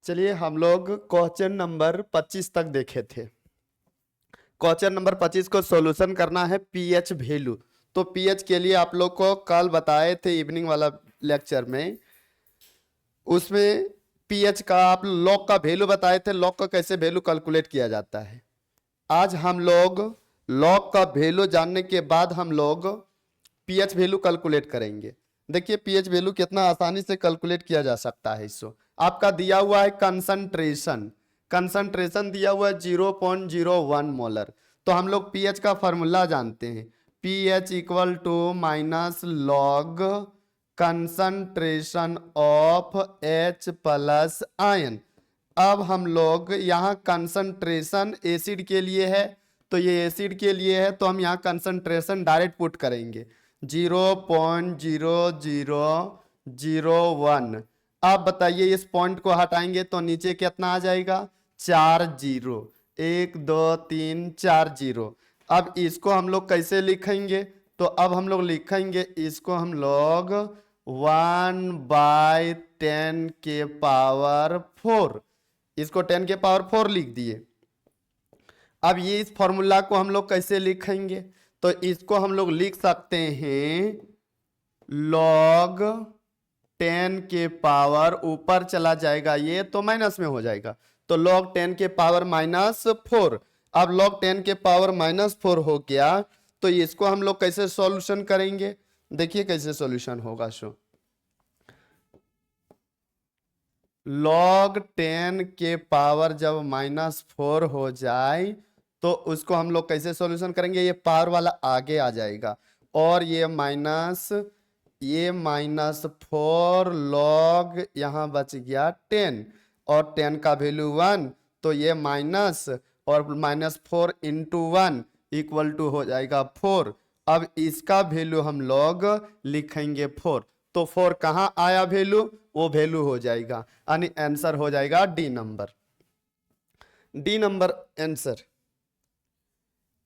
चलिए हम लोग क्वेश्चन नंबर 25 तक देखे थे। क्वेश्चन नंबर 25 को सॉल्यूशन करना है पीएच वैल्यू। तो पीएच के लिए आप लोग को कल बताए थे इवनिंग वाला लेक्चर में, उसमें पीएच का आप लॉग का वैल्यू बताए थे, लॉग का कैसे वैल्यू कैलकुलेट किया जाता है। आज हम लोग लॉग का वैल्यू जानने के बाद हम लोग पीएच वैल्यू कैलकुलेट करेंगे। देखिए पीएच वैल्यू कितना आसानी से कैलकुलेट किया जा सकता है। इसको आपका दिया हुआ है कंसंट्रेशन, कंसंट्रेशन दिया हुआ है 0.01 मोलर। तो हम लोग पीएच का फॉर्मूला जानते हैं, pH equal to minus log concentration of H plus ion. अब हम लोग यहाँ कंसंट्रेशन एसिड के लिए है, तो ये एसिड के लिए है, तो हम यहाँ कंसंट्रेशन डायरेक्ट पुट करेंगे 0.0001। अब बताइए इस पॉइंट को हटाएंगे तो नीचे कितना आ जाएगा, 4 जीरो, 1 2 3 4 जीरो। अब इसको हम लोग कैसे लिखेंगे, तो अब हम लोग लिखेंगे इसको हम लोग 1/10 के पावर 4, इसको 10 के पावर 4 लिख दिए। अब ये इस फॉर्मूला को हम लोग कैसे लिखेंगे, तो इसको हम लोग लिख सकते हैं लॉग 10 के पावर, ऊपर चला जाएगा ये तो माइनस में हो जाएगा, तो लॉग 10 के पावर -4। अब लॉग 10 के पावर -4 हो गया, तो इसको हम लोग कैसे सॉल्यूशन करेंगे, देखिए कैसे सॉल्यूशन होगा। शो लॉग 10 के पावर जब -4 हो जाए तो उसको हम लोग कैसे सॉल्यूशन करेंगे, ये पावर वाला आगे आ जाएगा और ये -4 लॉग यहाँ बच गया 10 और 10 का वैल्यू 1, तो ये माइनस और -4 इंटू 1 इक्वल टू हो जाएगा 4। अब इसका वैल्यू हम लोग लिखेंगे 4, तो 4 कहाँ आया वैल्यू, वो वैल्यू हो जाएगा, यानी आंसर हो जाएगा D number, D number answer.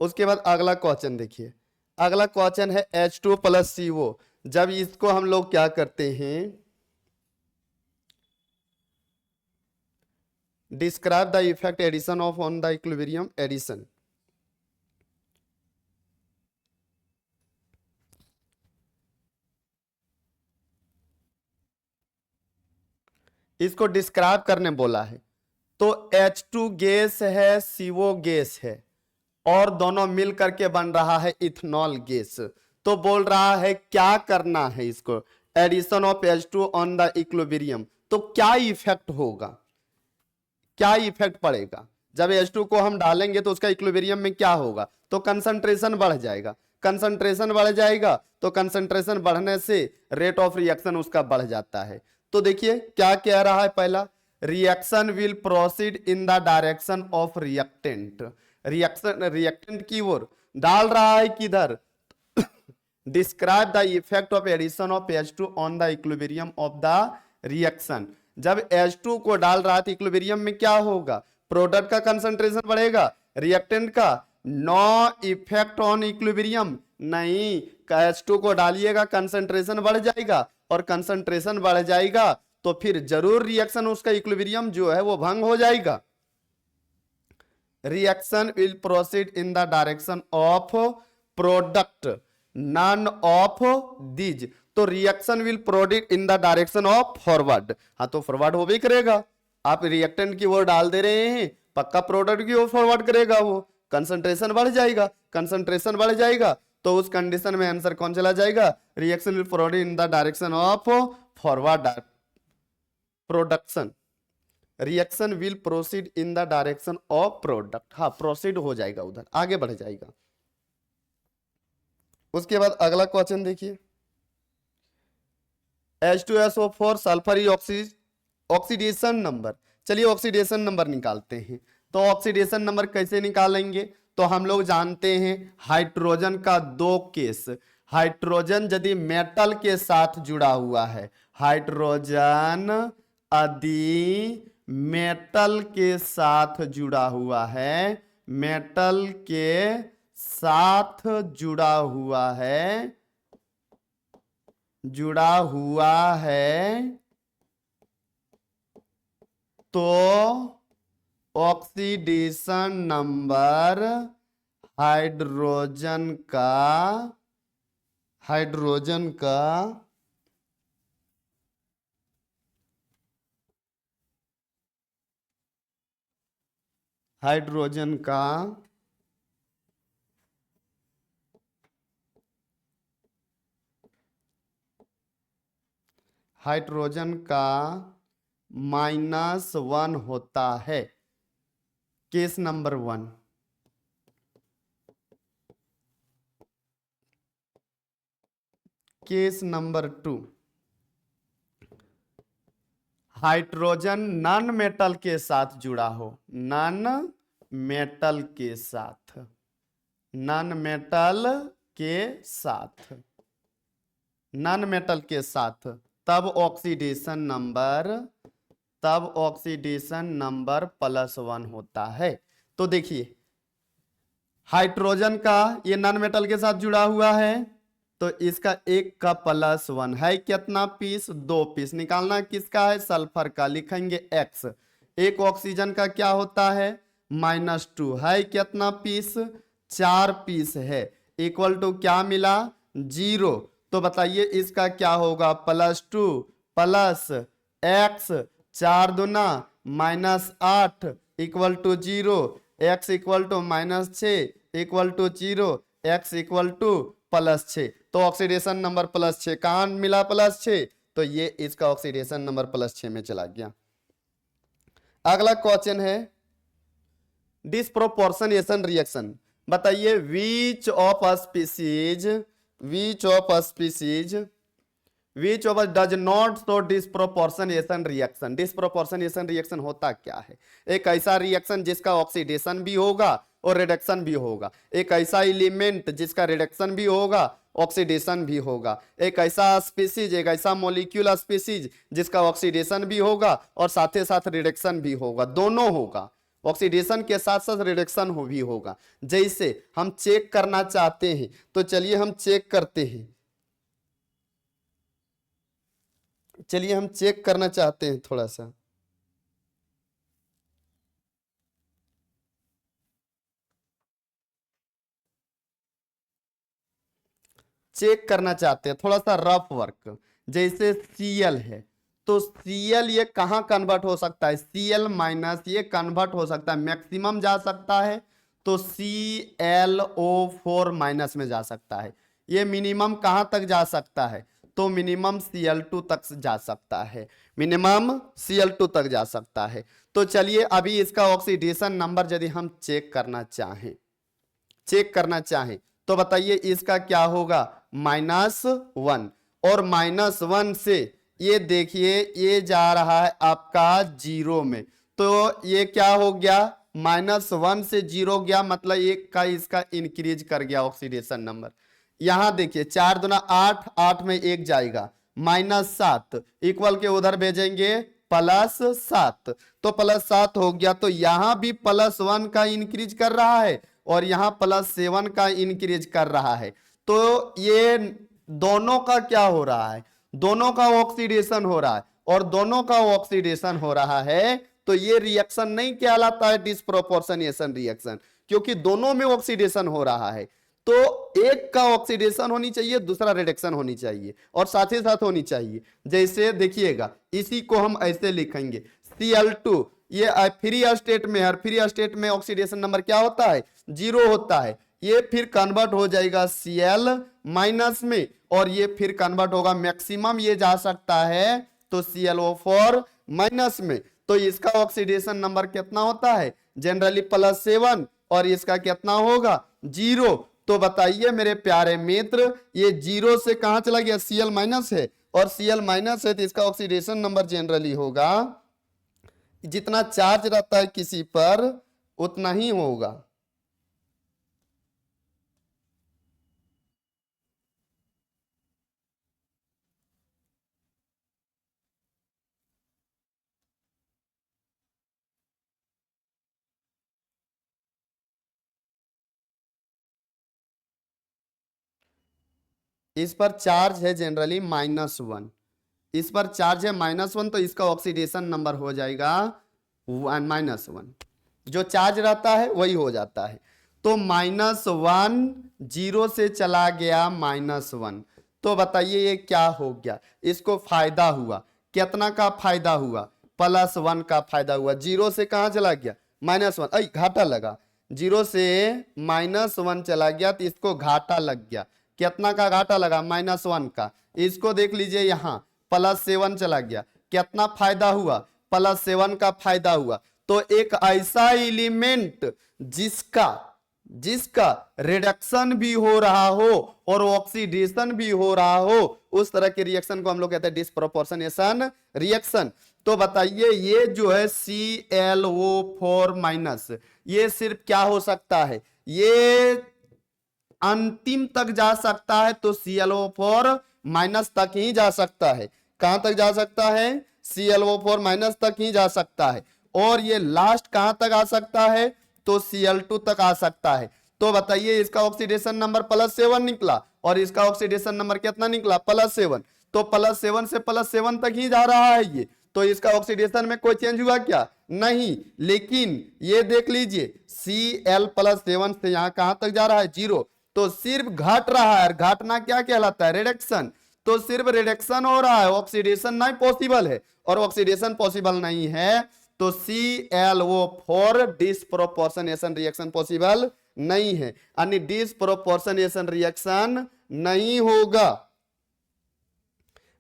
उसके बाद अगला क्वेश्चन देखिए, अगला क्वेश्चन है H2 प्लस CO। जब इसको हम लोग क्या करते हैं, describe the effect addition of on the equilibrium addition. इसको डिस्क्राइब करने बोला है, तो H2 गैस है, CO गैस है और दोनों मिल करके बन रहा है इथेनॉल गैस। तो बोल रहा है क्या करना है इसको, addition of H2 on the equilibrium, तो क्या इफेक्ट होगा, क्या इफेक्ट पड़ेगा जब H2 को हम डालेंगे तो उसका इक्विलिब्रियम में क्या होगा, तो कंसंट्रेशन बढ़ जाएगा, कंसंट्रेशन बढ़ जाएगा, तो कंसंट्रेशन बढ़ने से रेट ऑफ रिएक्शन उसका बढ़ जाता है। तो देखिए क्या कह रहा है, पहला reaction will proceed in the direction of reactant, reaction reactant की ओर डाल रहा है किधर, describe the effect of addition of H2 on the equilibrium of the reaction. जब H2 को डाल रहा है तो इक्विलिब्रियम में क्या होगा, प्रोडक्ट का कंसंट्रेशन बढ़ेगा, रिएक्टेंट का नो इफेक्ट ऑन इक्विलिब्रियम, नहीं, H2 को डालिएगा कंसंट्रेशन बढ़ जाएगा और कंसंट्रेशन बढ़ जाएगा तो फिर जरूर रिएक्शन उसका इक्विलिब्रियम जो है वो भंग हो जाएगा। Reaction will proceed in the direction of product none of these, तो reaction will proceed in the direction of forward, हाँ तो फॉरवर्ड हो भी करेगा, आप रिएक्टेंट की ओर डाल दे रहे हैं, पक्का प्रोडक्ट की ओर फॉरवर्ड करेगा, वो कंसंट्रेशन बढ़ जाएगा, कंसंट्रेशन बढ़ जाएगा तो उस कंडीशन में आंसर कौन चला जाएगा, reaction will proceed in the direction of forward production, reaction will proceed in the direction of product, हाँ प्रोसीड हो जाएगा, उधर आगे बढ़ जाएगा। उसके बाद अगला क्वेश्चन देखिए, H2SO4 सल्फर ऑक्सीडेशन नंबर। चलिए ऑक्सीडेशन नंबर निकालते हैं, तो ऑक्सीडेशन नंबर कैसे निकालेंगे, तो हम लोग जानते हैं हाइड्रोजन का 2 केस, हाइड्रोजन यदि मेटल के साथ जुड़ा हुआ है, हाइड्रोजन यदि मेटल के साथ जुड़ा हुआ है, मेटल के साथ जुड़ा हुआ है, जुड़ा हुआ है तो ऑक्सीडेशन नंबर हाइड्रोजन का हाइड्रोजन का हाइड्रोजन का हाइड्रोजन का -1 होता है। Case number 1। Case number 2, hydrogen non metal के साथ जुड़ा हो, नॉन मेटल के साथ, नॉन मेटल के साथ, नॉन मेटल के साथ, तब ऑक्सीडेशन नंबर +1 होता है। तो देखिए हाइड्रोजन का ये नॉन मेटल के साथ जुड़ा हुआ है, तो इसका एक का +1 है, कितना पीस? 2 पीस। निकालना किसका है? सल्फर का। लिखेंगे x। एक ऑक्सीजन का क्या होता है? -2 है, कितना पीस? 4 पीस है। इक्वल टू क्या मिला? 0। तो बताइए इसका क्या होगा? +2 प्लस x, 4 दूना -8 equal to 0, x equal to -6 equal to 0, x equal to +6। तो ऑक्सीडेशन नंबर +6 कहां मिला? +6। तो ये इसका ऑक्सीडेशन नंबर +6 में चला गया। अगला क्वेश्चन है डिस्प्रोपोर्शनेशन रिएक्शन। बताइए which of species which of us does not show disproportionation reaction। Disproportionation reaction होता क्या है? एक ऐसा रिएक्शन जिसका ऑक्सीडेशन भी होगा और रिडक्शन भी होगा, एक ऐसा एलिमेंट जिसका रिडक्शन भी होगा ऑक्सीडेशन भी होगा, एक ऐसा स्पीसीज, एक ऐसा मॉलिक्यूल स्पीसीज जिसका ऑक्सीडेशन भी होगा और साथ ही साथ रिडक्शन भी होगा, दोनों होगा, ऑक्सीडेशन के साथ साथ रिडक्शन हो भी होगा। जैसे हम चेक करना चाहते हैं, तो चलिए हम चेक करते हैं, चलिए हम चेक करना चाहते हैं, थोड़ा सा चेक करना चाहते हैं, थोड़ा सा रफ वर्क। जैसे Cl है, तो Cl ये कहां कन्वर्ट हो सकता है? Cl- ये कन्वर्ट हो सकता है, मैक्सिमम जा सकता है तो ClO4- में जा सकता है। ये मिनिमम कहां तक जा सकता है? तो मिनिमम Cl2 तक जा सकता है, मिनिमम Cl2 तक जा सकता है। तो चलिए अभी इसका ऑक्सीडेशन नंबर यदि हम चेक करना चाहें तो बताइए इसका क्या होगा? -1। और -1 से ये देखिए ये जा रहा है आपका 0 में, तो ये क्या हो गया? -1 से 0 गया, मतलब एक का इसका इंक्रीज कर गया ऑक्सीडेशन नंबर। यहां देखिए 4 दूना 8, 8 में 1 जाएगा, -7 इक्वल के उधर भेजेंगे +7, तो +7 हो गया। तो यहां भी +1 का इंक्रीज कर रहा है और यहां +7 का इंक्रीज कर रहा है। तो ये दोनों का क्या हो रहा है? दोनों का ऑक्सीडेशन हो रहा है, और दोनों का ऑक्सीडेशन हो रहा है तो ये रिएक्शन नहीं कहलाता है डिस्प्रोपोर्शनेशन रिएक्शन, क्योंकि दोनों में ऑक्सीडेशन हो रहा है। तो एक का ऑक्सीडेशन होनी चाहिए, दूसरा रिडक्शन होनी चाहिए, और साथ ही साथ होनी चाहिए। जैसे देखिएगा इसी को हम ऐसे लिखेंगे Cl2, ये फ्री स्टेट में है, फ्री स्टेट में ऑक्सीडेशन नंबर क्या होता है? 0 होता है। ये फिर कन्वर्ट हो जाएगा Cl- में, और ये फिर कन्वर्ट होगा, मैक्सिमम ये जा सकता है तो ClO4- में। तो इसका ऑक्सीडेशन नंबर कितना होता है? जनरली +7, और इसका कितना होगा? 0। तो बताइए मेरे प्यारे मित्र, ये 0 से कहां चला गया? Cl- है, और Cl- है तो इसका ऑक्सीडेशन नंबर जनरली होगा, जितना चार्ज रहता है किसी पर उतना ही होगा। इस पर चार्ज है जनरली -1, इस पर चार्ज है -1, तो इसका ऑक्सीडेशन नंबर हो जाएगा -1, जो चार्ज रहता है वही हो जाता है। तो -1 जीरो से चला गया -1, तो बताइए ये क्या हो गया? इसको फायदा हुआ, कितना का फायदा हुआ? +1 का फायदा हुआ। जीरो से कहाँ चला गया? -1, अरे घाटा लगा, जीरो से -1 चला गया तो इसको घाटा लग गया। कितना का घाटा लगा? -1 का। इसको देख लीजिए, यहाँ +7 चला गया, कितना फायदा हुआ? +7 का फायदा हुआ। तो एक ऐसा एलिमेंट जिसका रिडक्शन भी हो रहा हो और ऑक्सीडेशन भी हो रहा हो, उस तरह के रिएक्शन को हम लोग कहते हैं डिस्प्रोपोर्शनेशन रिएक्शन। तो बताइए ये जो है ClO4-, ये सिर्फ क्या हो सकता है? ये अंतिम तक जा सकता है, तो ClO4- तक ही जा सकता है। कहां तक जा सकता है? ClO4- तक ही जा सकता है। और ये लास्ट कहां तक आ सकता है? तो Cl2 तक आ सकता है। तो बताइए इसका ऑक्सीडेशन नंबर +7 निकला और इसका ऑक्सीडेशन नंबर कितना निकला? +7। तो +7 से +7 तक ही जा रहा है ये, तो इसका ऑक्सीडेशन में कोई चेंज हुआ क्या? नहीं। लेकिन ये देख लीजिए Cl+7 से यहां कहां तक जा रहा है? 0। तो सिर्फ घट रहा है, घटना क्या कहलाता है? रिडक्शन। तो सिर्फ रिडक्शन हो रहा है, ऑक्सीडेशन नहीं पॉसिबल है, और ऑक्सीडेशन पॉसिबल नहीं है तो ClO4 डिस्प्रोपोर्शनेशन रिएक्शन पॉसिबल नहीं है, यानी डिस्प्रोपोर्शनेशन रिएक्शन नहीं होगा।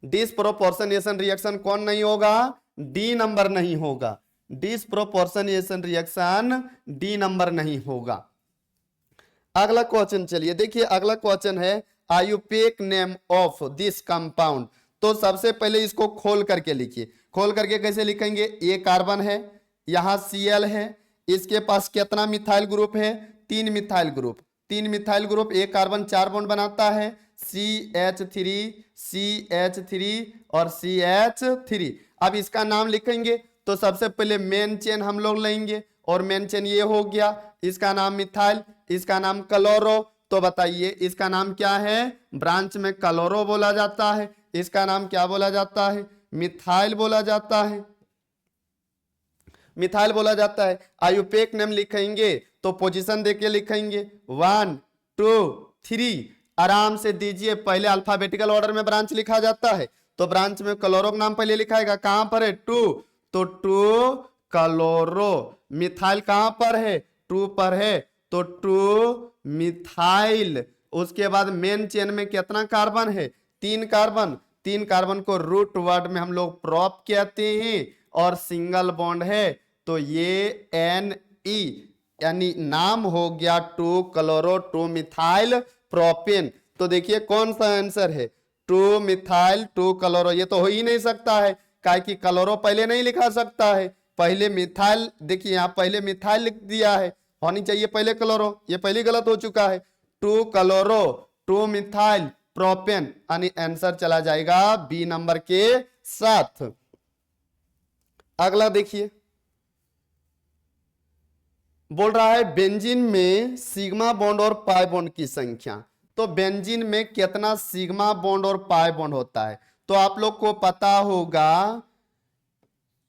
डिस्प्रोपोर्शनेशन रिएक्शन कौन नहीं होगा? डी नंबर नहीं होगा। डिस्प्रोपोर्शनेशन रिएक्शन डी नंबर नहीं होगा। अगला क्वेश्चन चलिए देखिए, अगला क्वेश्चन है IUPAC name of this compound. तो सबसे पहले इसको खोल करके लिखिए। खोल करके कैसे लिखेंगे? ये कार्बन है, यहां Cl है, इसके पास कितना मिथाइल ग्रुप है? 3 मिथाइल ग्रुप। 3 मिथाइल ग्रुप, एक कार्बन 4 बॉन्ड बनाता है, CH3 CH3 और CH3। अब इसका नाम लिखेंगे तो सबसे पहले मेन चेन हम लोग लेंगे, और मेन चेन ये हो गया, इसका नाम मिथाइल, इसका नाम क्लोरो। तो बताइए इसका नाम क्या है? ब्रांच में क्लोरो बोला जाता है, इसका नाम क्या बोला जाता है? मिथाइल बोला जाता है, मिथाइल बोला जाता है। आयुपेक नेम लिखेंगे तो पोजीशन देके लिखेंगे 1 2 3, आराम से दीजिए। पहले अल्फाबेटिकल ऑर्डर में ब्रांच लिखा जाता है, तो ब्रांच में क्लोरो का नाम पहले लिखाएगा। कहां पर है? 2, तो 2 क्लोरो। मिथाइल कहां पर है? 2 पर है, तो 2 मिथाइल। उसके बाद मेन चेन में कितना कार्बन है? 3 कार्बन। 3 कार्बन को रूट वर्ड में हम लोग प्रोप कहते हैं, और सिंगल बॉन्ड है तो ये Ne, यानी नाम हो गया 2 क्लोरो 2 मिथाइल प्रोपेन। तो देखिए कौन सा आंसर है? 2 मिथाइल 2 क्लोरो। ये तो हो ही नहीं सकता है, काहे कि क्लोरो पहले नहीं लिखा सकता है, पहले मिथाइल। देखिए यहाँ पहले मिथाइल लिख दिया है, होनी चाहिए पहले क्लोरो, ये पहले गलत हो चुका है। 2 क्लोरो 2 मिथाइल प्रोपेन, यानी आंसर चला जाएगा बी नंबर के साथ। अगला देखिए, बोल रहा है बेंजीन में सिग्मा बॉन्ड और पाई बॉन्ड की संख्या। तो बेंजीन में कितना सिग्मा बॉन्ड और पाई बॉन्ड होता है? तो आप लोग को पता होगा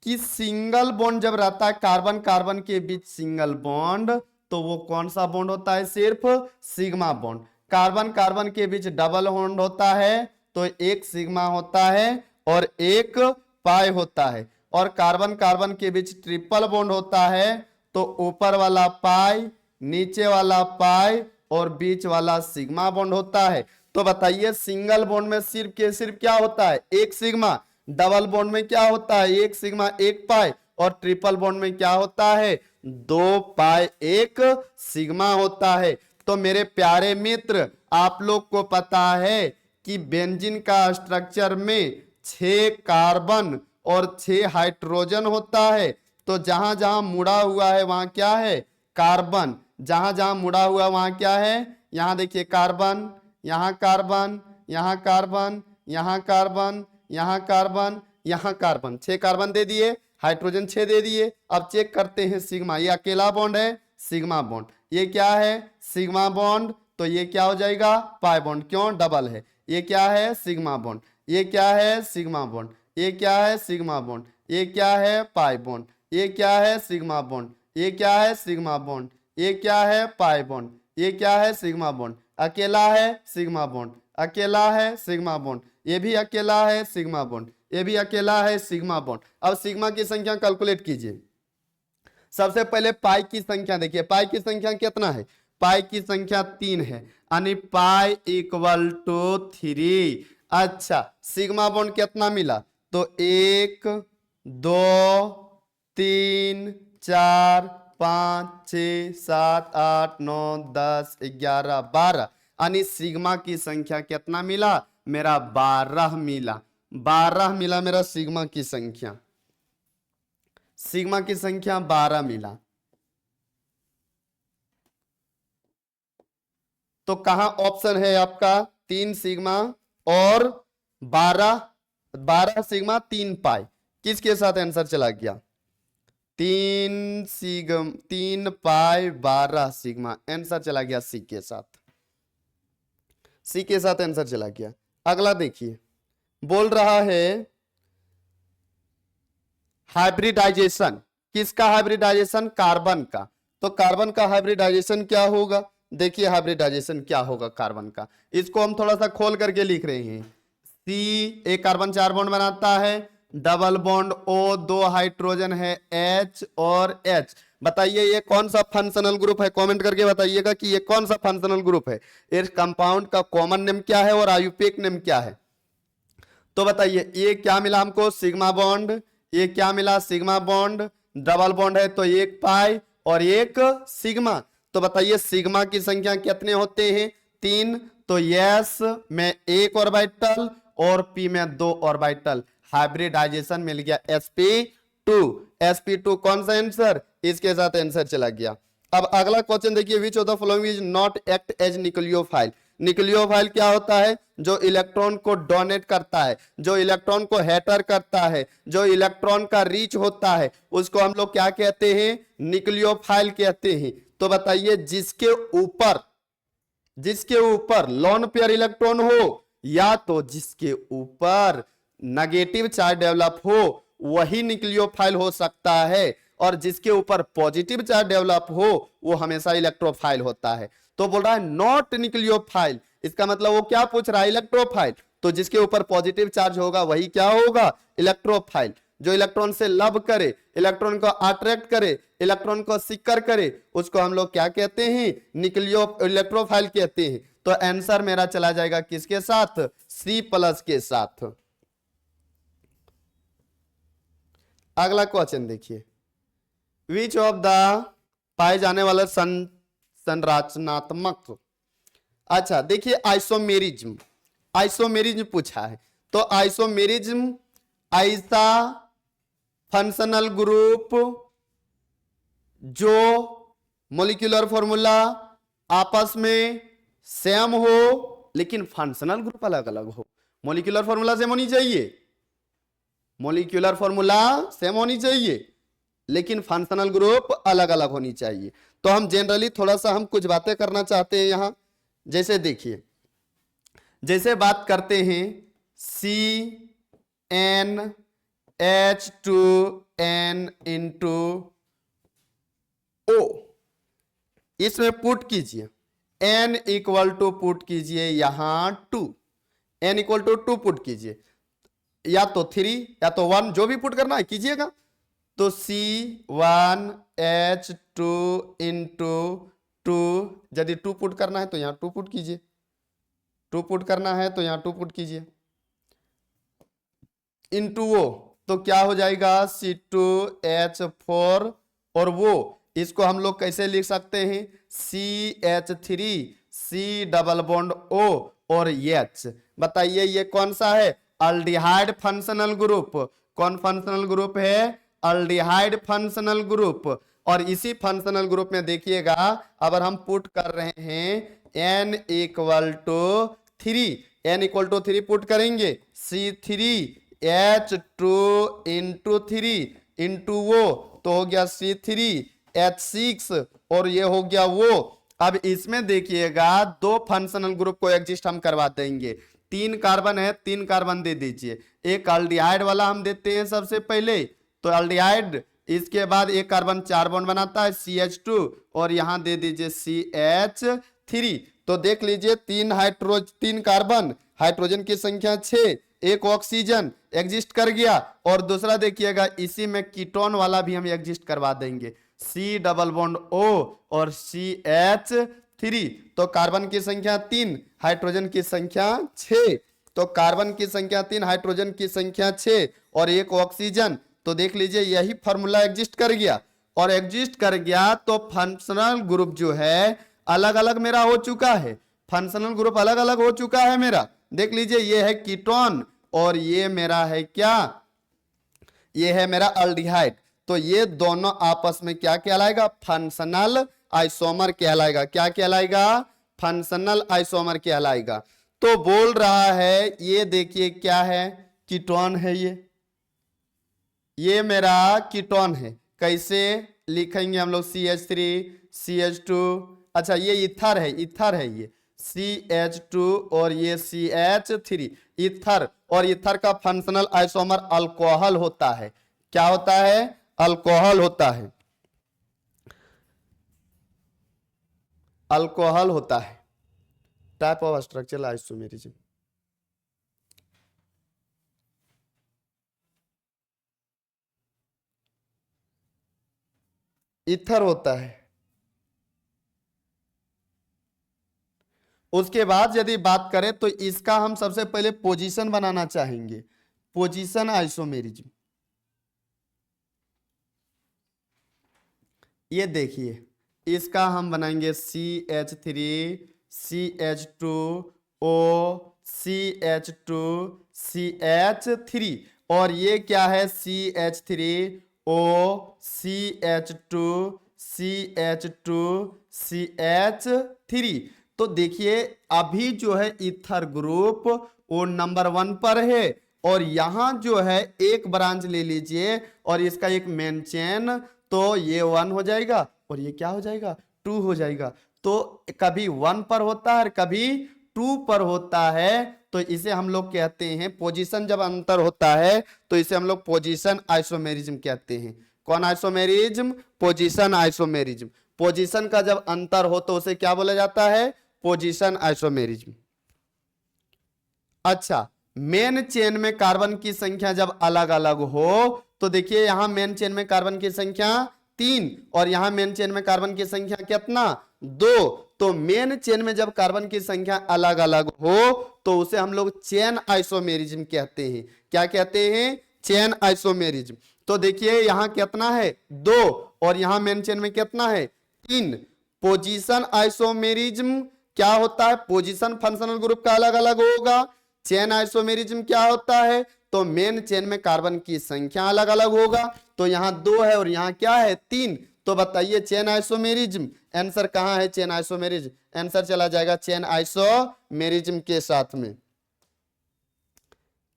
कि सिंगल बॉन्ड जब रहता है कार्बन कार्बन के बीच सिंगल बॉन्ड, तो वो कौन सा बॉन्ड होता है? सिर्फ सिग्मा बॉन्ड। कार्बन कार्बन के बीच डबल बॉन्ड होता है तो एक सिग्मा होता है और एक पाई होता है, और कार्बन कार्बन के बीच ट्रिपल बॉन्ड होता है तो ऊपर वाला पाई, नीचे वाला पाई और बीच वाला सिग्मा बॉन्ड होता है। तो बताइए सिंगल बॉन्ड में सिर्फ के सिर्फ क्या होता है? एक सिग्मा। डबल बॉन्ड में क्या होता है? एक सिग्मा एक पाई, और ट्रिपल बॉन्ड में क्या होता है? 2 पाई एक सिग्मा होता है। तो मेरे प्यारे मित्र, आप लोग को पता है कि बेंजीन का स्ट्रक्चर में 6 कार्बन और 6 हाइड्रोजन होता है। तो जहां जहां मुड़ा हुआ है वहां क्या है? कार्बन। जहां जहां मुड़ा हुआ वहां क्या है? यहां देखिए कार्बन, यहां कार्बन, यहां कार्बन, यहां कार्बन, यहां कार्बन, यहां कार्बन। 6 कार्बन दे दिए, हाइड्रोजन 6 दे दिए। अब चेक करते हैं सिग्मा, ये अकेला बॉन्ड है, सिग्मा बॉन्ड। ये क्या है? Sigma bond. तो ये क्या हो जाएगा? Pi bond. क्यों? डबल है। ये क्या है? Sigma bond. ये क्या है? Sigma bond. ये क्या है? Sigma bond. ये क्या है? Pi bond. ये क्या है सिग्मा बॉन्ड, ये क्या है सिग्मा बॉन्ड, ये क्या है पाई बॉन्ड, ये क्या है सिग्मा बॉन्ड, अकेला है सिग्मा बॉन्ड, अकेला है सिग्मा बॉन्ड, ये भी अकेला है सिग्मा बॉन्ड, ये भी अकेला है सिग्मा बॉन्ड। अब सिग्मा की संख्या कैलकुलेट कीजिए। सबसे पहले पाई की संख्या देखिए, पाई की संख्या कितना है, पाई की संख्या 3 है, यानी पाई इक्वल टू 3। अच्छा सिग्मा बॉन्ड कितना मिला, तो 1 2 3 4 5 6 7 8 9 10 11 12, यानी सिग्मा की संख्या कितना मिला, मेरा 12 मिला, 12 मिला मेरा सिग्मा की संख्या, सिग्मा की संख्या 12 मिला। तो कहां ऑप्शन है आपका 3 सिग्मा और 12 सिग्मा 3 पाई, किसके साथ आंसर चला गया, 3 पाई 12 सिग्मा, आंसर चला गया सी के साथ, सी के साथ आंसर चला गया। अगला देखिए, बोल रहा है हाइब्रिडाइजेशन, किसका हाइब्रिडाइजेशन, कार्बन का। तो कार्बन का हाइब्रिडाइजेशन क्या होगा, देखिए हाइब्रिडाइजेशन क्या होगा कार्बन का, इसको हम थोड़ा सा खोल करके लिख रहे हैं। सी एक कार्बन 4 बॉन्ड बनाता है, डबल बॉन्ड O, 2 हाइड्रोजन है H और H। बताइए ये कौन सा फंक्शनल ग्रुप है, कमेंट करके बताइएगा कि ये कौन सा फंक्शनल ग्रुप है, इस कंपाउंड का कॉमन नेम क्या है और आयुपेक नेम क्या है। तो बताइए ये क्या मिला हमको, सिग्मा बॉन्ड, ये क्या मिला सिग्मा बॉन्ड, डबल बॉन्ड है तो एक पाई और एक सिग्मा। तो बताइए सिग्मा की संख्या कितने होते हैं, 3, तो यस में 1 ऑर्बिटल और पी में 2 ऑर्बिटल, हाइब्रिडाइजेशन मिल गया sp2। sp2 कौन सा आंसर, इसके साथ आंसर चला गया। अब अगला क्वेश्चन देखिए, which of the following is not act as nucleophile. Nucleophile क्या होता है, जो इलेक्ट्रॉन को डोनेट करता है, जो इलेक्ट्रॉन को हैटर करता है, जो इलेक्ट्रॉन का रीच होता है, उसको हम लोग क्या कहते हैं, न्यूक्लियोफाइल कहते हैं। तो बताइए जिसके ऊपर लोन पेयर इलेक्ट्रॉन हो या तो जिसके ऊपर नेगेटिव चार्ज डेवलप हो वही न्यूक्लियोफाइल हो सकता है, और जिसके ऊपर पॉजिटिव चार्ज डेवलप हो वो हमेशा इलेक्ट्रोफाइल होता है। तो बोल रहा है नॉट न्यूक्लियोफाइल, इसका मतलब वो क्या पूछ रहा है, इलेक्ट्रोफाइल। तो जिसके ऊपर पॉजिटिव चार्ज होगा वही क्या होगा, इलेक्ट्रोफाइल। जो इलेक्ट्रॉन से लव करे, इलेक्ट्रॉन को अट्रैक्ट करे, इलेक्ट्रॉन को सिक्कर करे, उसको हम लोग क्या कहते हैं, इलेक्ट्रोफाइल कहते हैं। तो आंसर मेरा चला जाएगा किसके साथ, C+ के साथ। अगला क्वेश्चन देखिए, विच ऑफ द पाए जाने वाले संरचनात्मक, अच्छा देखिए आइसोमेरिज्म, आइसोमेरिज्म पूछा है। तो आइसोमेरिज्म ऐसा फंक्शनल ग्रुप जो मॉलिक्यूलर फॉर्मूला आपस में सेम हो लेकिन फंक्शनल ग्रुप अलग अलग हो। मॉलिक्यूलर फॉर्मूला सेम होनी चाहिए, मॉलिक्यूलर फॉर्मूला सेम होनी चाहिए लेकिन फंक्शनल ग्रुप अलग अलग होनी चाहिए। तो हम जनरली थोड़ा सा हम कुछ बातें करना चाहते हैं यहां, जैसे देखिए, जैसे बात करते हैं CnH2n इंटू O, इसमें पुट कीजिए n इक्वल टू पुट कीजिए यहां 2, n इक्वल टू 2 पुट कीजिए, या तो 3 या तो 1 जो भी पुट करना है कीजिएगा। तो C1H2 इंटू 2, यदि 2 पुट करना है तो यहां 2 पुट कीजिए, 2 पुट करना है तो यहां 2 पुट कीजिए, इंटू वो तो क्या हो जाएगा C2H4, और वो इसको हम लोग कैसे लिख सकते हैं, CH3 C double bond O और H। बताइए ये कौन सा है, अल्डिहाइड फंक्शनल ग्रुप। कौन फंक्शनल ग्रुप है, अल्डिहाइड फंक्शनल ग्रुप। और इसी फंक्शनल ग्रुप में देखिएगा अगर हम पुट कर रहे हैं n equal to 3, n equal to 3 put करेंगे, C3H2 इंटू 3 इंटू वो तो हो गया C3H6 और ये हो गया वो। अब इसमें देखिएगा 2 फंक्शनल ग्रुप को एग्जिस्ट हम करवा देंगे, 3 कार्बन है 3 कार्बन दे दीजिए, एक अल्डिहाइड वाला हम देते हैं सबसे पहले। तो अल्डिहाइड इसके बाद एक कार्बन 4 बॉन्ड बनाता है CH2 और यहां दे दीजिए CH3। तो देख लीजिए 3 कार्बन, हाइड्रोजन की संख्या 6, एक ऑक्सीजन एग्जिस्ट कर गया और दूसरा देखिएगा इसी में कीटोन वाला भी हम एग्जिस्ट करवा देंगे, C डबल बॉन्ड O और CH3। तो कार्बन की संख्या 3, हाइड्रोजन की संख्या 6। तो कार्बन की संख्या 3, हाइड्रोजन की संख्या 6 और एक ऑक्सीजन। तो देख लीजिए यही फॉर्मूला एग्जिस्ट कर गया और एग्जिस्ट कर गया तो फंक्शनल ग्रुप जो है अलग अलग मेरा हो चुका है, फंक्शनल ग्रुप अलग अलग हो चुका है मेरा। देख लीजिए ये है कीटोन और ये मेरा है क्या, ये है मेरा अल्डिहाइड। तो ये दोनों आपस में क्या कहलाएगा, फंक्शनल आइसोमर कहलाएगा। क्या कहलाएगा, फंक्शनल आइसोमर कहलाएगा। तो बोल रहा है ये देखिए क्या है, कीटोन है ये मेरा कीटोन है। कैसे लिखेंगे हम लोग, CH3 CH2, अच्छा ये इथर है ये CH2 और ये CH3, इथर। और इथर का फंक्शनल आइसोमर अल्कोहल होता है। क्या होता है, अल्कोहल होता है, अल्कोहल होता है। Type of structural isomerism, ether होता है। उसके बाद यदि बात करें तो इसका हम सबसे पहले पोजीशन बनाना चाहेंगे, पोजीशन आइसोमेरिज्म। ये देखिए इसका हम बनाएंगे CH3 CH2O CH2 CH3 और ये क्या है CH3O CH2 CH2 CH3। तो देखिए अभी जो है इथर ग्रुप वो नंबर 1 पर है और यहां जो है एक ब्रांच ले लीजिए और इसका एक मेन चेन, तो ये 1 हो जाएगा और ये क्या हो जाएगा, 2 हो जाएगा। तो कभी 1 पर होता है कभी 2 पर होता है। तो इसे हम लोग कहते हैं, पोजीशन जब अंतर होता है तो इसे हम लोग पोजीशन आइसोमेरिज्म कहते हैं। कौन आइसोमेरिज्म, पोजीशन आइसोमेरिज्म। पोजीशन का जब अंतर हो तो उसे क्या बोला जाता है, पोजीशन आइसोमेरिज्म। अच्छा, मेन चेन में कार्बन की संख्या जब अलग अलग हो तो देखिए यहां मेन चेन में कार्बन की संख्या 3 और यहां मेन चेन में कार्बन की संख्या कितना, 2। तो मेन चेन में जब कार्बन की संख्या अलग अलग हो तो उसे हम लोग चेन आइसोमेरिज्म कहते हैं। क्या कहते हैं, चेन आइसोमेरिज्म। तो देखिए यहां कितना है, 2 और यहां मेन चेन में कितना है, 3। पोजीशन आइसोमेरिज्म क्या होता है, पोजीशन फंक्शनल ग्रुप का अलग अलग होगा। चेन आइसोमेरिज्म क्या होता है, तो मेन चेन में कार्बन की संख्या अलग अलग होगा। तो यहां 2 है और यहां क्या है, 3। तो बताइए चेन आइसोमेरिज्म, आंसर कहां है, चेन आइसोमेरिज्म। आंसर चला जाएगा चेन आइसोमेरिज्म के साथ में,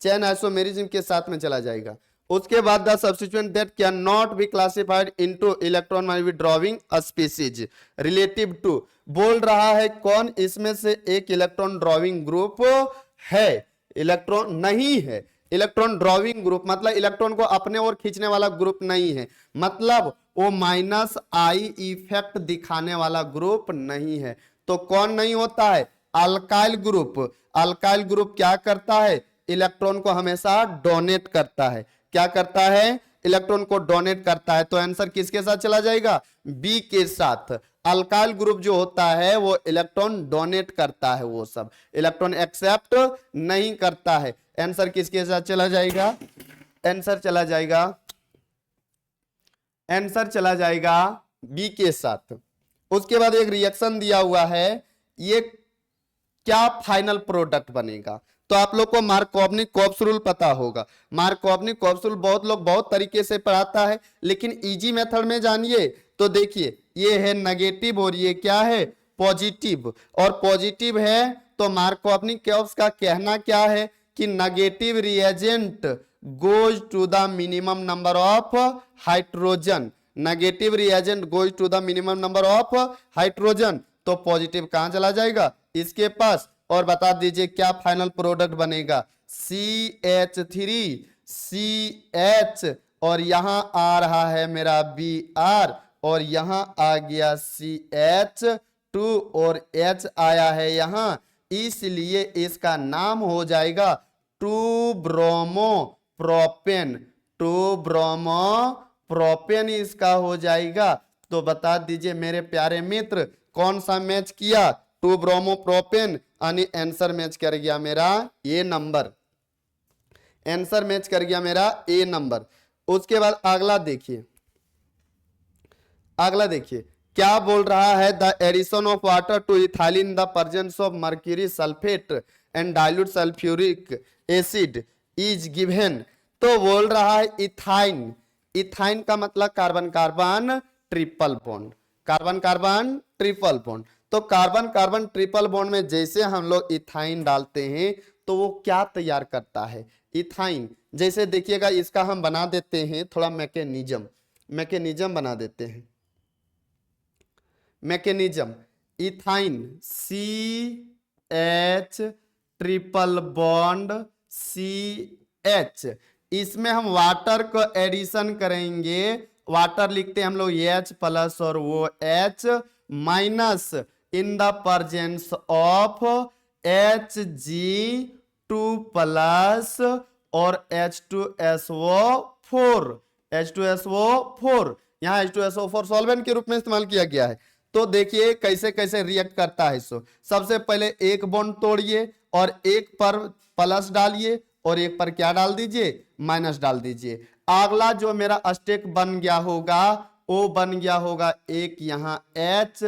चेन आइसोमेरिज्म के साथ में चला जाएगा। उसके बाद the substituent that can not be classified into electron drawing species relative to, बोल रहा है कौन इसमें से एक इलेक्ट्रॉन ड्रॉविंग ग्रुप है, इलेक्ट्रॉन नहीं है। इलेक्ट्रॉन ड्रॉविंग ग्रुप मतलब इलेक्ट्रॉन को अपने ओर खींचने वाला ग्रुप नहीं है, मतलब वो -I इफेक्ट दिखाने वाला ग्रुप नहीं है। तो कौन नहीं होता है, अल्काइल ग्रुप। अल्काइल ग्रुप क्या करता है, इलेक्ट्रॉन को हमेशा डोनेट करता है। क्या करता है, इलेक्ट्रॉन को डोनेट करता है। तो आंसर किसके साथ चला जाएगा, बी के साथ। अल्काइल ग्रुप जो होता है वो इलेक्ट्रॉन डोनेट करता है, वो सब इलेक्ट्रॉन एक्सेप्ट नहीं करता है। आंसर किसके साथ चला जाएगा, आंसर चला जाएगा, आंसर चला जाएगा बी के साथ। उसके बाद एक रिएक्शन दिया हुआ है, ये क्या फाइनल प्रोडक्ट बनेगा। तो आप लोग को मार्कोवनी-कोप्स रूल पता होगा। मार्कोवनी-कोप्स रूल बहुत लोग बहुत तरीके से पढ़ाता है, लेकिन इजी मेथड में जानिए तो देखिए ये है नेगेटिव और ये क्या है, पॉजिटिव। और पॉजिटिव है तो मार्कोवनी-कोप्स का कहना क्या है कि negative reagent goes to the minimum number of hydrogen, negative reagent goes to the minimum number of hydrogen. तो पॉजिटिव कहां चला जाएगा, इसके पास। और बता दीजिए क्या फाइनल प्रोडक्ट बनेगा, CH3 CH और यहां आ रहा है मेरा Br, और यहां आ गया CH2 और H आया है यहां, इसलिए इसका नाम हो जाएगा 2-ब्रोमो-प्रोपेन। 2-ब्रोमो-प्रोपेन इसका हो जाएगा। तो बता दीजिए मेरे प्यारे मित्र, कौन सा मैच किया? 2-ब्रोमो-प्रोपेन, यानी आंसर मैच कर गया मेरा ए नंबर। आंसर मैच कर गया मेरा ए नंबर। उसके बाद अगला देखिए, अगला देखिए क्या बोल रहा है? The addition of water to ethylene the presence of mercury sulphate and dilute sulphuric acid is given. तो बोल रहा है इथाइन। इथाइन का मतलब carbon carbon triple bond, carbon carbon triple bond. तो कार्बन कार्बन ट्रिपल बॉन्ड में जैसे हम लोग इथाइन डालते हैं तो वो क्या तैयार करता है? इथाइन। जैसे देखिएगा, इसका हम बना देते हैं थोड़ा मैकेनिज्म बना देते हैं। Mechanism, ethyne CH triple bond CH, इसमें हम वाटर को एडिशन करेंगे। वाटर लिखते हैं हम लोग H प्लस और वो H minus in the presence of Hg2 plus और H2SO4। H2SO4 यहाँ H2SO4 सॉल्वेंट के रूप में इस्तेमाल किया गया है। तो देखिए कैसे कैसे रिएक्ट करता है। सो सबसे पहले एक बॉन्ड तोड़िए और एक पर प्लस डालिए और एक पर क्या डाल दीजिए? माइनस डाल दीजिए। अगला जो मेरा स्टेक बन गया होगा वो बन गया होगा एक यहाँ H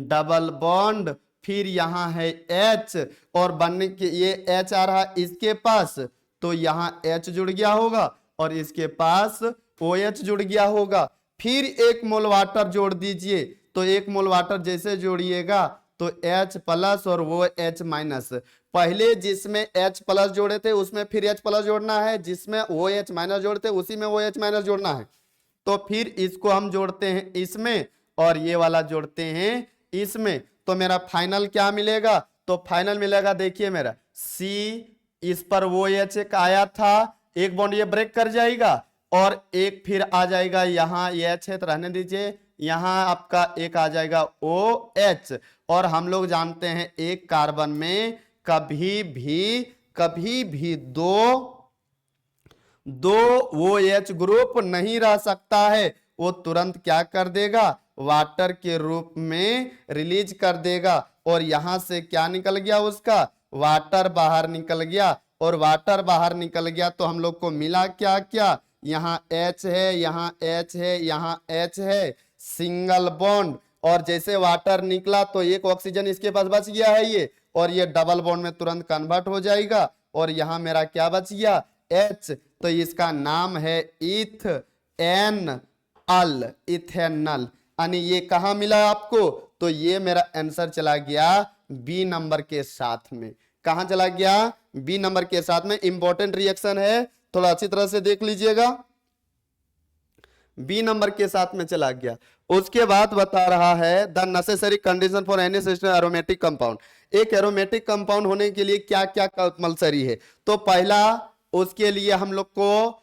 डबल बॉन्ड, फिर यहाँ है H और बनने के ये H आ रहा है इसके पास, तो यहाँ H जुड़ गया होगा और इसके पास OH जुड़ गया होगा। फिर एक मोल वाटर जोड़ दीजिए। तो एक मोल वाटर जैसे जोड़िएगा तो H प्लस और वो H माइनस। पहले जिसमें H प्लस जोड़े थे उसमें फिर H प्लस जोड़ना है, जिसमें OH माइनस जोड़ते उसी में OH माइनस जोड़ना है। तो फिर इसको हम जोड़ते हैं इसमें और ये वाला जोड़ते हैं इसमें। तो मेरा फाइनल क्या मिलेगा? तो फाइनल मिलेगा, देखिए मेरा C, इस पर वो OH एक आया था, एक बॉन्ड ये ब्रेक कर जाएगा और एक फिर आ जाएगा यहाँ ये H है तो रहने दीजिए, यहाँ आपका एक आ जाएगा OH। और हम लोग जानते हैं एक कार्बन में कभी भी दो OH ग्रुप नहीं रह सकता है। वो तुरंत क्या कर देगा? वाटर के रूप में रिलीज कर देगा और यहां से क्या निकल गया? उसका वाटर बाहर निकल गया। और वाटर बाहर निकल गया तो हम लोग को मिला क्या क्या? यहाँ H है, यहाँ H है, यहाँ H है, सिंगल बॉन्ड। और जैसे वाटर निकला तो एक ऑक्सीजन इसके पास बच गया है ये, और ये डबल बॉन्ड में तुरंत कन्वर्ट हो जाएगा। और यहाँ मेरा क्या बच गया? H। तो इसका नाम है इथेनॉल, इथेनॉल। यानी ये कहाँ मिला आपको? तो ये मेरा आंसर चला गया बी नंबर के साथ में। कहां चला गया? बी नंबर के साथ में। इंपॉर्टेंट रिएक्शन है, थोड़ा अच्छी तरह से देख लीजिएगा। बी नंबर के साथ में चला गया। उसके बाद बता रहा है the necessary condition for any system aromatic compound. एक एरोमेटिक कंपाउंड होने के लिए क्या क्या कंपलसरी है? तो पहला, उसके लिए हम लोग को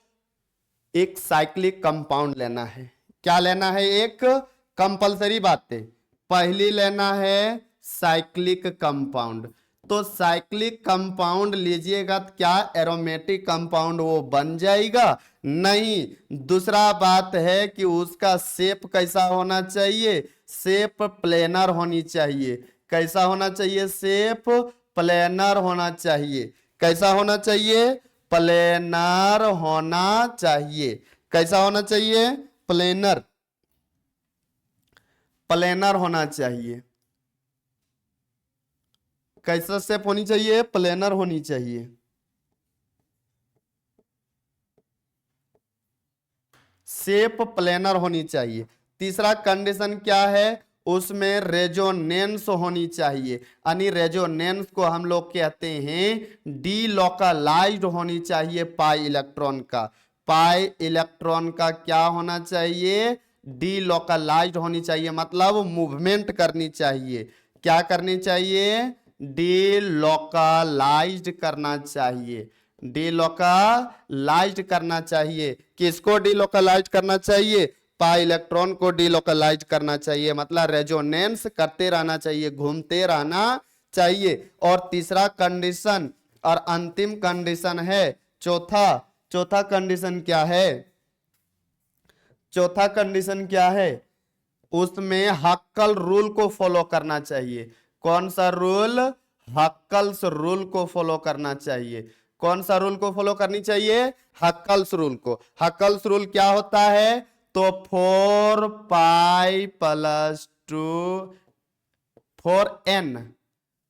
एक साइक्लिक कंपाउंड लेना है। क्या लेना है? एक कंपलसरी बातें। पहली लेना है साइक्लिक कंपाउंड। तो साइक्लिक कंपाउंड लीजिएगा तो क्या एरोमेटिक कंपाउंड वो बन जाएगा? नहीं। दूसरा बात है कि उसका शेप कैसा होना चाहिए? शेप प्लेनर होनी चाहिए। कैसा होना चाहिए? शेप प्लेनर होना चाहिए। कैसा होना चाहिए? प्लेनर होना चाहिए। कैसा होना चाहिए? प्लेनर, प्लेनर होना चाहिए। कैसा शेप होनी चाहिए? प्लेनर होनी चाहिए। शेप प्लेनर होनी चाहिए। तीसरा कंडीशन क्या है? उसमें रेजोनेंस होनी चाहिए। यानी रेजोनेंस को हम लोग कहते हैं डीलोकलाइज्ड होनी चाहिए पाई इलेक्ट्रॉन का। पाई इलेक्ट्रॉन का क्या होना चाहिए? डीलोकलाइज्ड होनी चाहिए, मतलब मूवमेंट करनी चाहिए। क्या करनी चाहिए? डीलोकलाइज्ड करना चाहिए। डिलोकलाइज्ड करना चाहिए। किसको डिलोकलाइज्ड करना चाहिए? पाई इलेक्ट्रॉन को डिलोकलाइज्ड करना चाहिए, मतलब रेजोनेंस करते रहना चाहिए, घूमते रहना चाहिए। और तीसरा कंडीशन और अंतिम कंडीशन है चौथा कंडीशन क्या है? चौथा कंडीशन क्या है? उसमें हक्कल रूल को फॉलो करना चाहिए। कौन सा रूल? हक्कल्स रूल को फॉलो करना चाहिए। कौन सा रूल को फॉलो करनी चाहिए? हक्कल्स रूल को। हक्कल्स रूल क्या होता है? तो 4 pi plus 2 4n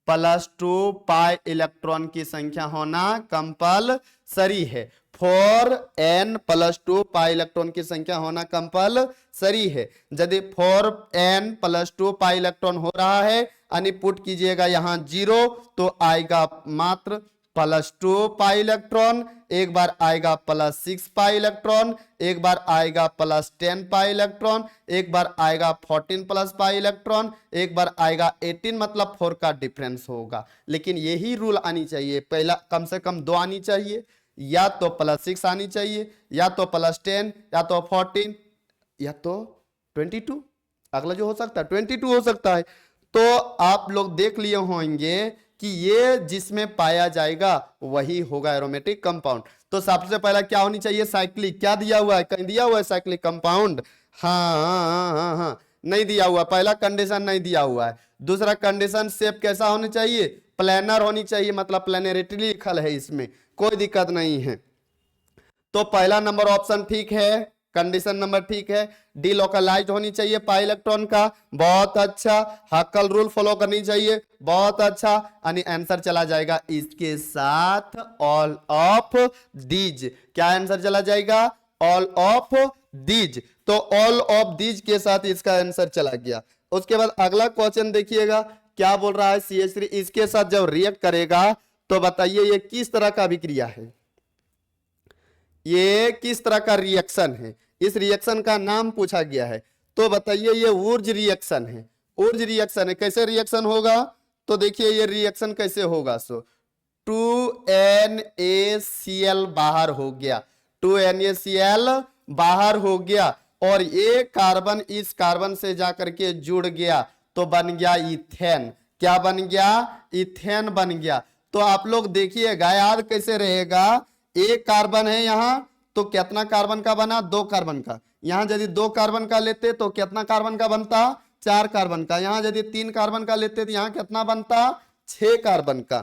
plus 2 pi electron की संख्या होना कंपलसरी है। 4n प्लस 2 पाई इलेक्ट्रॉन की संख्या होना कंपलसरी है। यदि 4n प्लस 2 पाई इलेक्ट्रॉन हो रहा है यानी पुट कीजिएगा यहां 0, तो आएगा मात्र प्लस 2 पाई इलेक्ट्रॉन, एक बार आएगा प्लस 6 पाई इलेक्ट्रॉन, एक बार आएगा प्लस 10 पाई इलेक्ट्रॉन, एक बार आएगा 14 प्लस पाई इलेक्ट्रॉन, एक बार आएगा 18, मतलब 4 का डिफरेंस होगा। लेकिन यही रूल आनी चाहिए, पहला कम से कम 2 आनी चाहिए, या तो प्लस 6 आनी चाहिए, या तो प्लस 10, या तो 14, या तो 22। अगला जो हो सकता है 22 हो सकता है। तो आप लोग देख लिए होंगे कि ये जिसमें पाया जाएगा वही होगा एरोमेटिक कंपाउंड। तो सबसे पहला क्या होनी चाहिए? साइक्लिक। क्या दिया हुआ है? कहीं दिया हुआ है साइक्लिक कंपाउंड? हाँ, नहीं दिया हुआ। पहला कंडीशन नहीं दिया हुआ है। दूसरा कंडीशन शेप कैसा होनी चाहिए? प्लेनर होनी चाहिए, मतलब प्लेनरिटी लिखल है इसमें, कोई दिक्कत नहीं है। तो पहला नंबर ऑप्शन ठीक है, कंडीशन नंबर ठीक है। डिलोकलाइज्ड होनी चाहिए पाई इलेक्ट्रॉन का, बहुत अच्छा। हक्कल रूल फॉलो करनी चाहिए, बहुत अच्छा। यानी आंसर चला जाएगा इसके साथ ऑल ऑफ दीज। क्या आंसर चला जाएगा? All of these. तो ऑल ऑफ दीज के साथ इसका आंसर चला गया। उसके बाद अगला क्वेश्चन देखिएगा क्या बोल रहा है। CH3 इसके साथ जब रिएक्ट करेगा तो बताइए ये किस तरह का अभिक्रिया है, ये किस तरह का रिएक्शन है? इस रिएक्शन का नाम पूछा गया है, तो बताइए ये ऊर्ज रिएक्शन है। ऊर्ज रिएक्शन है, कैसे रिएक्शन होगा? तो देखिए ये रिएक्शन कैसे होगा। 2NaCl बाहर हो गया, 2NaCl बाहर हो गया, और ये कार्बन इस कार्बन से जाकर के जुड़ गया तो बन गया इथेन। क्या बन गया? इथेन बन गया। तो आप लोग देखिएगा, याद कैसे रहेगा? एक कार्बन है यहां, तो कितना कार्बन का बना? 2 कार्बन का। यहां यदि 2 कार्बन का लेते तो कितना कार्बन का बनता? 4 कार्बन का। यहां यदि 3 कार्बन का लेते तो यहां कितना बनता? 6 कार्बन का।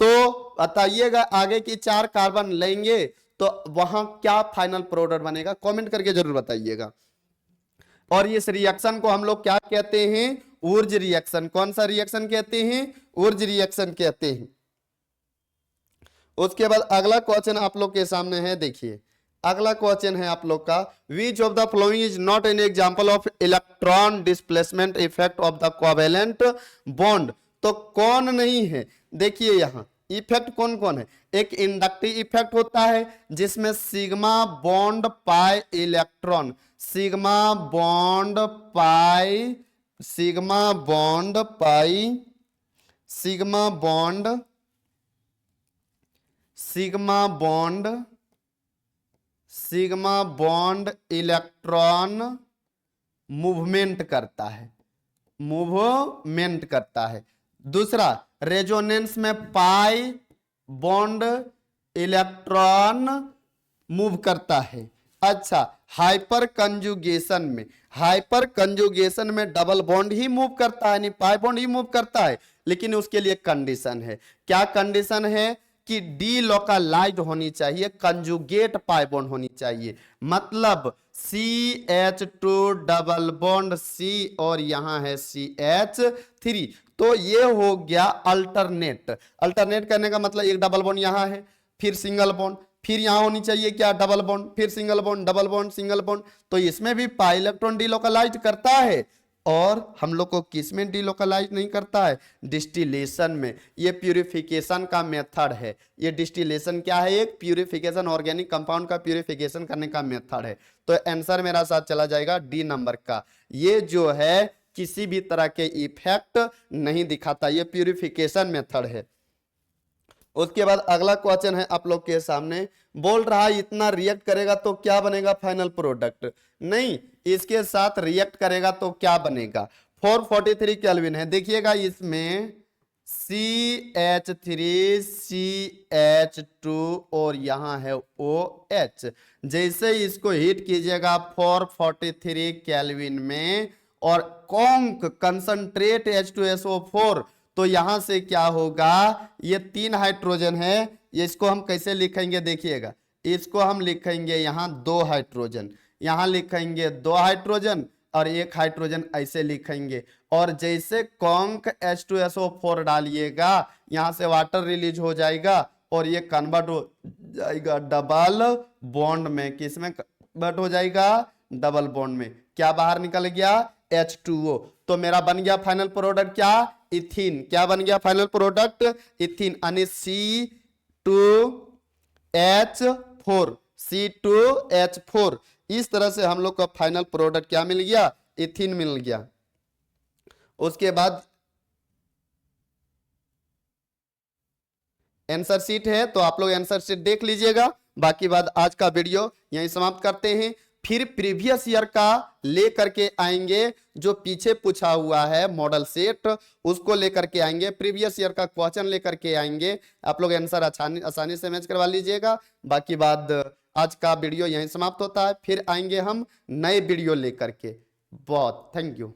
तो बताइएगा आगे की 4 कार्बन लेंगे तो वहां क्या फाइनल प्रोडक्ट बनेगा? कमेंट करके जरूर बताइएगा। और इस रिएक्शन को हम लोग क्या कहते हैं? Wurtz reaction. कौन सा रिएक्शन कहते हैं? ऊर्ज रिएक्शन कहते हैं। उसके बाद अगला क्वेश्चन आप लोग के सामने है, देखिए अगला क्वेश्चन है आप लोग का, विच of the following is not an example of electron displacement effect of the covalent bond. तो कौन नहीं है? देखिए यहां इफेक्ट कौन कौन है। एक इंडक्टिव इफेक्ट होता है जिसमें sigma bond pi electron, sigma bond pi, sigma bond pi, sigma bond, sigma bond, sigma bond electron movement करता है, मूवमेंट करता है। दूसरा रेजोनेंस में पाई बॉन्ड इलेक्ट्रॉन मूव करता है। अच्छा, हाइपर कंजुगेशन में, हाइपर कंजुगेशन में डबल बॉन्ड ही मूव करता है, नहीं पाई बॉन्ड ही मूव करता है, लेकिन उसके लिए कंडीशन है। क्या कंडीशन है? कि डीलोकलाइज्ड होनी चाहिए, कंजुगेट पाई बॉन्ड होनी चाहिए। मतलब CH2 डबल बॉन्ड C और यहां है CH3। तो ये हो गया अल्टरनेट। अल्टरनेट करने का मतलब एक डबल बॉन्ड यहां है, फिर सिंगल बॉन्ड, फिर यहां होनी चाहिए क्या? डबल बॉन्ड, फिर single bond, double bond, single bond. तो इसमें भी पाई इलेक्ट्रॉन डीलोकलाइज्ड करता है। और हम लोग को किस में डीलोकलाइज नहीं करता है? डिस्टिलेशन में। ये प्यूरिफिकेशन का मेथड है। ये डिस्टिलेशन क्या है? एक प्यूरिफिकेशन, ऑर्गेनिक कंपाउंड का प्यूरिफिकेशन करने का मेथड है। तो आंसर मेरा साथ चला जाएगा डी नंबर का। ये जो है किसी भी तरह के इफेक्ट नहीं दिखाता, ये प्यूरिफिकेशन मेथड है। उसके बाद अगला क्वेश्चन है आप लोग के सामने, बोल रहा है इतना रिएक्ट करेगा तो क्या बनेगा फाइनल प्रोडक्ट। नहीं, इसके साथ रिएक्ट करेगा तो क्या बनेगा, 443 केल्विन है। देखिएगा इसमें CH3CH2 और यहां है OH। जैसे इसको हीट कीजिएगा 443 केल्विन में और कॉन्क कंसंट्रेट H2SO4, तो यहां से क्या होगा, ये 3 हाइड्रोजन है, ये इसको हम कैसे लिखेंगे देखिएगा, इसको हम लिखेंगे यहां 2 हाइड्रोजन, यहां लिखेंगे 2 हाइड्रोजन और 1 हाइड्रोजन ऐसे लिखेंगे। और जैसे कॉन्क H2SO4 डालिएगा यहां से वाटर रिलीज हो जाएगा और ये कन्वर्ट हो जाएगा डबल बॉन्ड में। किसमें कन्वर्ट हो जाएगा, डबल बॉन्ड में। क्या बाहर निकल गया, H2O। तो मेरा बन गया फाइनल प्रोडक्ट क्या, इथीन। क्या बन गया फाइनल प्रोडक्ट, इथीन, यानी C2H4, C2H4। इस तरह से हम लोग का फाइनल प्रोडक्ट क्या मिल गया, इथीन मिल गया। उसके बाद आंसर शीट है, तो आप लोग आंसर शीट देख लीजिएगा। बाकी बात आज का वीडियो यहीं समाप्त करते हैं। फिर प्रीवियस ईयर का लेकर के आएंगे, जो पीछे पूछा हुआ है मॉडल सेट उसको लेकर के आएंगे, प्रीवियस ईयर का क्वेश्चन लेकर के आएंगे। आप लोग आंसर आसानी से मैच करवा लीजिएगा। बाकी बात आज का वीडियो यहीं समाप्त होता है, फिर आएंगे हम नए वीडियो लेकर के। बहुत थैंक यू।